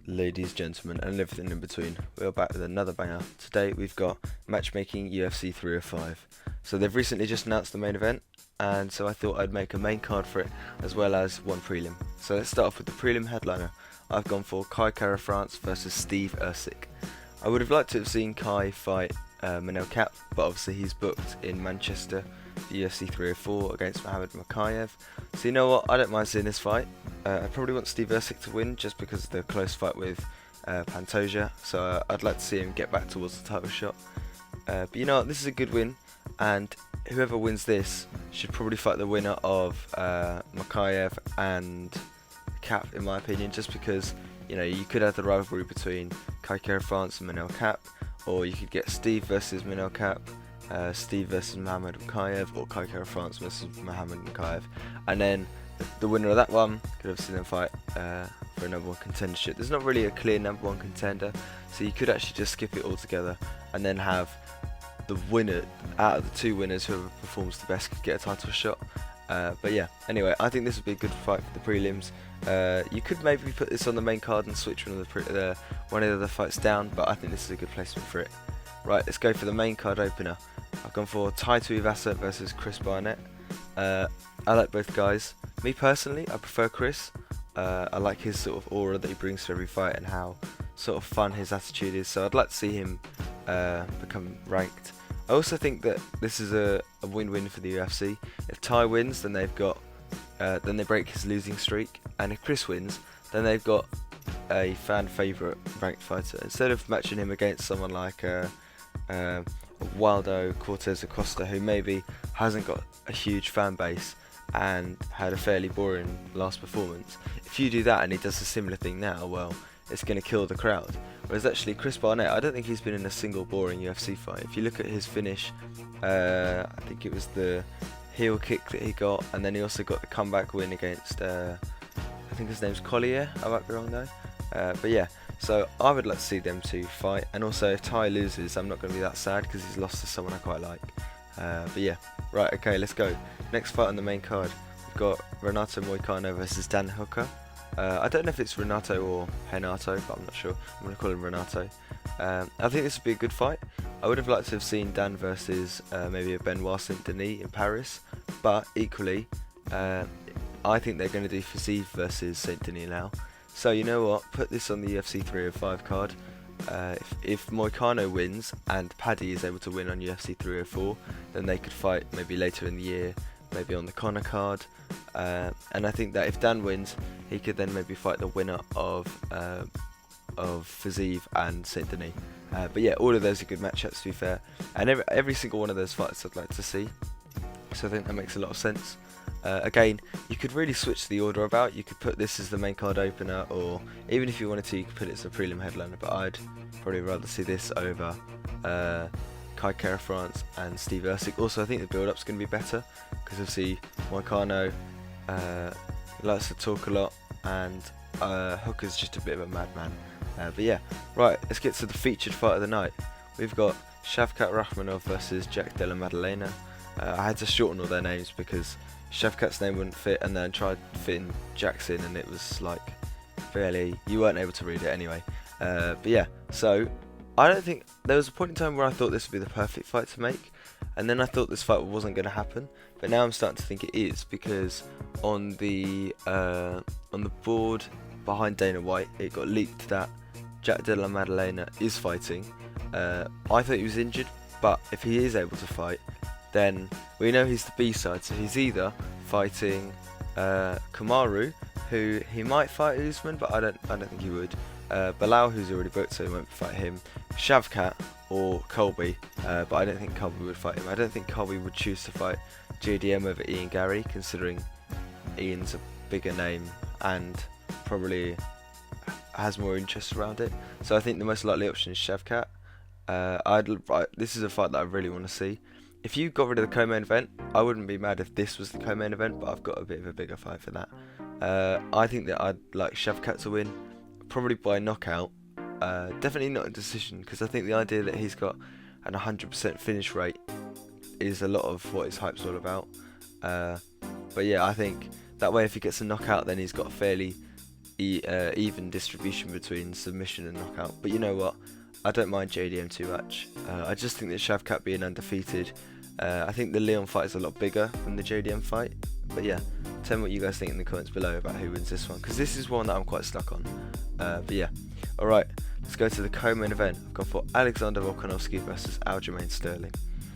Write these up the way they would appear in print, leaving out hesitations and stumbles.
Ladies, gentlemen, and everything in between, we're back with another banger. Today we've got matchmaking UFC 305. So they've recently just announced the main event, and so I thought I'd make a main card for it as well as one prelim. So let's start off with the prelim headliner. I've gone for Kai Kara France versus Steve Ercik. I would have liked to have seen Kai fight Manel Kape, but obviously he's booked in Manchester for UFC 304 against Mohammed Mokaev. So you know what, I don't mind seeing this fight. I probably want Steve Ercik to win just because of the close fight with Pantoja, so I'd like to see him get back towards the title shot. But you know what, this is a good win, and whoever wins this should probably fight the winner of Mokaev and Kape, in my opinion, just because you know you could have the rivalry between Kai Kara France and Manel Kape, or you could get Steve versus Manel Kape, Steve versus Mohammed Mokaev, or Kai Kara France versus Mohammed Mokaev, and then the winner of that one could obviously then fight for a number one contendership. There's not really a clear number one contender, so you could actually just skip it all together and then have the winner out of the two winners, whoever performs the best, could get a title shot. But yeah, anyway, I think this would be a good fight for the prelims. You could maybe put this on the main card and switch one of the other fights down, but I think this is a good placement for it. Right, let's go for the main card opener. I've gone for Tai Tuivasa versus Chris Barnett. I like both guys. Me personally, I prefer Chris. I like his sort of aura that he brings to every fight and how sort of fun his attitude is, so I'd like to see him become ranked. I also think that this is a win-win for the UFC. If Tai wins, then then they break his losing streak, and if Chris wins, then they've got a fan favourite ranked fighter. Instead of matching him against someone like Waldo Cortez Acosta, who maybe hasn't got a huge fan base and had a fairly boring last performance, if you do that and he does a similar thing now, well, it's going to kill the crowd. Whereas actually Chris Barnett, I don't think he's been in a single boring UFC fight. If you look at his finish, I think it was the heel kick that he got, and then he also got the comeback win against, I think his name's Collier, I might be wrong though. But yeah, so I would like to see them two fight, and also if Tai loses, I'm not going to be that sad because he's lost to someone I quite like. But yeah, right, okay, let's go. Next fight on the main card, we've got Renato Moicano versus Dan Hooker. I don't know if it's Renato or Renato, but I'm not sure. I'm going to call him Renato. I think this would be a good fight. I would have liked to have seen Dan versus maybe a Benoit Saint Denis in Paris, but equally, I think they're going to do Fiziev versus Saint Denis now. So you know what? Put this on the UFC 305 card. If Moicano wins and Paddy is able to win on UFC 304, then they could fight maybe later in the year, maybe on the Conor card. And I think that if Dan wins, he could then maybe fight the winner of Fiziev and Saint Denis. But yeah, all of those are good matchups, to be fair, and every single one of those fights I'd like to see. So I think that makes a lot of sense. Again, you could really switch the order about. You could put this as the main card opener, or even if you wanted to, you could put it as a prelim headliner, but I'd probably rather see this over Kai Kara France and Steve Ercik. Also, I think the build-up's going to be better, because obviously Moicano likes to talk a lot, and Hooker's just a bit of a madman. But yeah, right, let's get to the featured fight of the night. We've got Shavkat Rakhmonov versus Jack Della Maddalena. I had to shorten all their names because Shavkat's name wouldn't fit, and then tried fitting Jack's in, and it was like barely, you weren't able to read it anyway. But yeah, so I don't think there was a point in time where I thought this would be the perfect fight to make, and then I thought this fight wasn't going to happen, but now I'm starting to think it is, because on the board behind Dana White, it got leaked that Jack Della Maddalena is fighting. I thought he was injured, but if he is able to fight, then we know he's the B-side, so he's either fighting Kamaru, who he might fight Usman, but I don't think he would. Bilal, who's already booked, so he won't fight him. Shavkat or Colby, but I don't think Colby would fight him. I don't think Colby would choose to fight JDM over Ian Gary, considering Ian's a bigger name and probably has more interest around it. So I think the most likely option is Shavkat. This is a fight that I really want to see. If you got rid of the co-main event, I wouldn't be mad if this was the co-main event, but I've got a bit of a bigger fight for that. I think that I'd like Shavkat to win, probably by knockout. Definitely not a decision, because I think the idea that he's got an 100% finish rate is a lot of what his hype's all about. But yeah, I think that way if he gets a knockout, then he's got a fairly even distribution between submission and knockout. But you know what? I don't mind JDM too much. I just think that Shavkat being undefeated, I think the Leon fight is a lot bigger than the JDM fight. But yeah, tell me what you guys think in the comments below about who wins this one, because this is one that I'm quite stuck on. But yeah, alright, let's go to the co-main event. I've gone for Alexander Volkanovski versus Aljamain Sterling.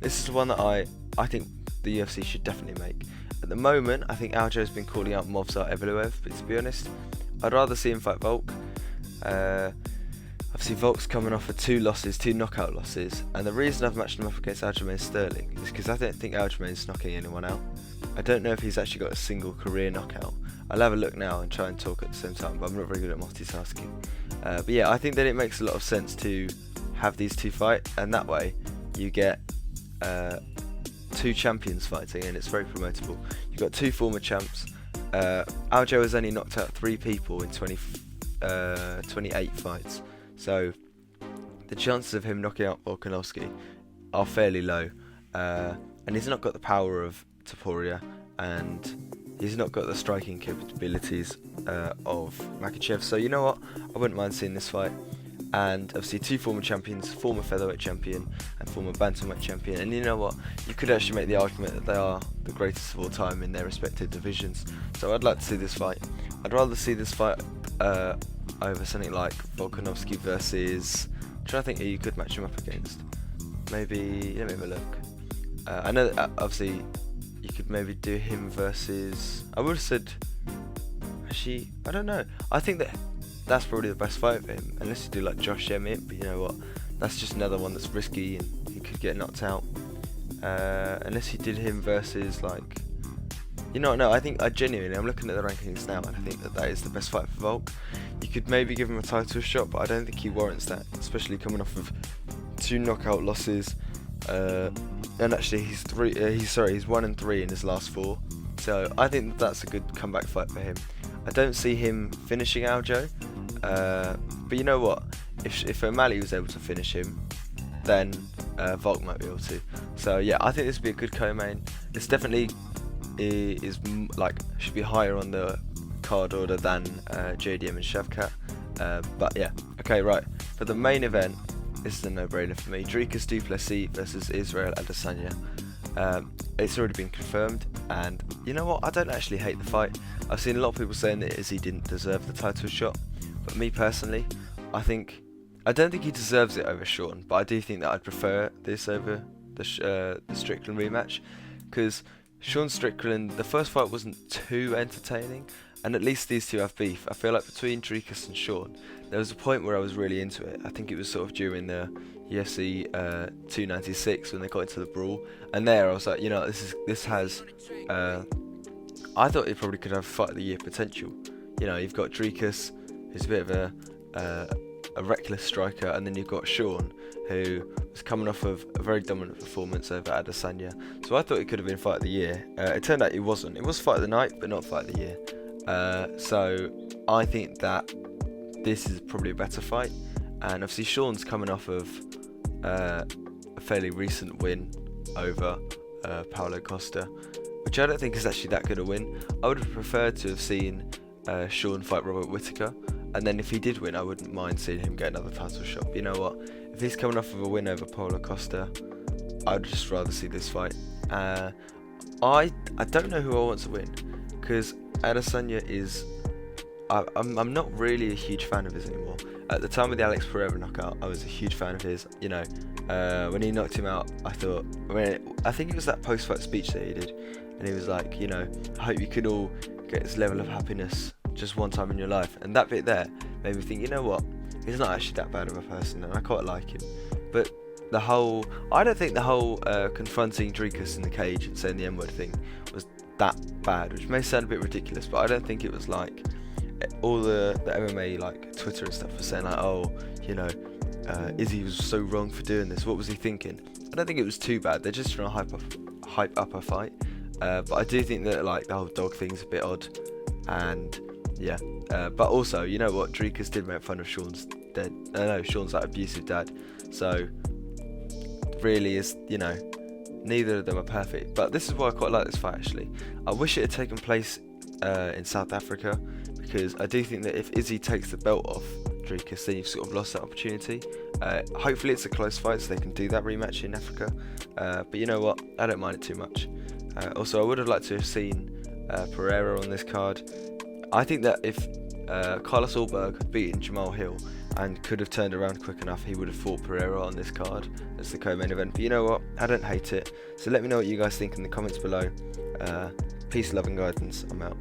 This is the one that I think the UFC should definitely make. At the moment, I think Aljo's been calling out Movsar Evloev, but to be honest, I'd rather see him fight Volk. Obviously Volk's coming off of 2 knockout losses, and the reason I've matched him up against Aljamain Sterling is because I don't think Aljamain's knocking anyone out. I don't know if he's actually got a single career knockout. I'll have a look now and try and talk at the same time, but I'm not very good at multitasking. But yeah, I think that it makes a lot of sense to have these 2 fight, and that way you get 2 champions fighting, and it's very promotable. You've got 2 former champs. Aljo has only knocked out 3 people in 28 fights, so the chances of him knocking out Volkanovski are fairly low. And he's not got the power of Topuria, and he's not got the striking capabilities of Makhachev. So you know what? I wouldn't mind seeing this fight. And obviously 2 former champions, former featherweight champion and former bantamweight champion, and you know what, you could actually make the argument that they are the greatest of all time in their respective divisions. So I'd like to see this fight. I'd rather see this fight over something like Volkanovski versus, I'm trying to think who you could match him up against. Maybe, let me have a look. I know that obviously you could maybe do him versus, I would have said, actually, I don't know, I think that's probably the best fight for him, unless you do like Josh Emmett, but you know what, that's just another one that's risky and he could get knocked out. Unless he did him versus like, you know what, no, I think I'm looking at the rankings now, and I think that is the best fight for Volk. You could maybe give him a title shot, but I don't think he warrants that, especially coming off of 2 knockout losses, and actually he's 1-3 in his last 4, so I think that's a good comeback fight for him. I don't see him finishing Aljo, but you know what, if O'Malley was able to finish him, then Volk might be able to. So yeah, I think this would be a good co-main. This definitely should be higher on the card order than JDM and Shavkat. But yeah, okay, right. For the main event, this is a no-brainer for me. Dricus du Plessis versus Israel Adesanya. It's already been confirmed, and you know what? I don't actually hate the fight. I've seen a lot of people saying that Izzy didn't deserve the title shot, but me personally, I don't think he deserves it over Sean, but I do think that I'd prefer this over the Strickland rematch, because Sean Strickland, the first fight wasn't too entertaining, and at least these 2 have beef. I feel like between Dricus and Sean, there was a point where I was really into it. I think it was sort of during the UFC 296 when they got into the brawl, and there I was like, you know, this has I thought it probably could have fight of the year potential. You know, you've got Dricus, who's a bit of a reckless striker, and then you've got Sean, who was coming off of a very dominant performance over Adesanya. So I thought it could have been fight of the year. It turned out it wasn't. It was fight of the night, but not fight of the year. So I think that this is probably a better fight, and obviously Sean's coming off of a fairly recent win over Paulo Costa, which I don't think is actually that good a win. I would have preferred to have seen Sean fight Robert Whittaker, and then if he did win, I wouldn't mind seeing him get another title shot. But you know what, if he's coming off of a win over Paulo Costa, I'd just rather see this fight. I don't know who I want to win, because Adesanya is, I'm not really a huge fan of his anymore. At the time of the Alex Pereira knockout, I was a huge fan of his. You know, when he knocked him out, I think it was that post-fight speech that he did, and he was like, you know, I hope you can all get this level of happiness just one time in your life. And that bit there made me think, you know what, he's not actually that bad of a person, and I quite like him. But I don't think the whole confronting Dricus in the cage and saying the N-word thing was that bad, which may sound a bit ridiculous, but I don't think it was like all the MMA like Twitter and stuff was saying like, oh, you know, Izzy was so wrong for doing this, what was he thinking? I don't think it was too bad. They're just trying to hype up a fight, but I do think that like the whole dog thing's a bit odd, and yeah, but also, you know what, Dricus did make fun of Sean's like abusive dad, so really is, you know, neither of them are perfect. But this is why I quite like this fight actually. I wish it had taken place in South Africa, because I do think that if Izzy takes the belt off Dricus, then you've sort of lost that opportunity. Hopefully it's a close fight so they can do that rematch in Africa, but you know what, I don't mind it too much. Also, I would have liked to have seen Pereira on this card. I think that if Carlos Ulberg had beaten Jamal Hill and could have turned around quick enough, he would have fought Pereira on this card as the co-main event. But you know what, I don't hate it, so let me know what you guys think in the comments below. Peace, love and guidance. I'm out.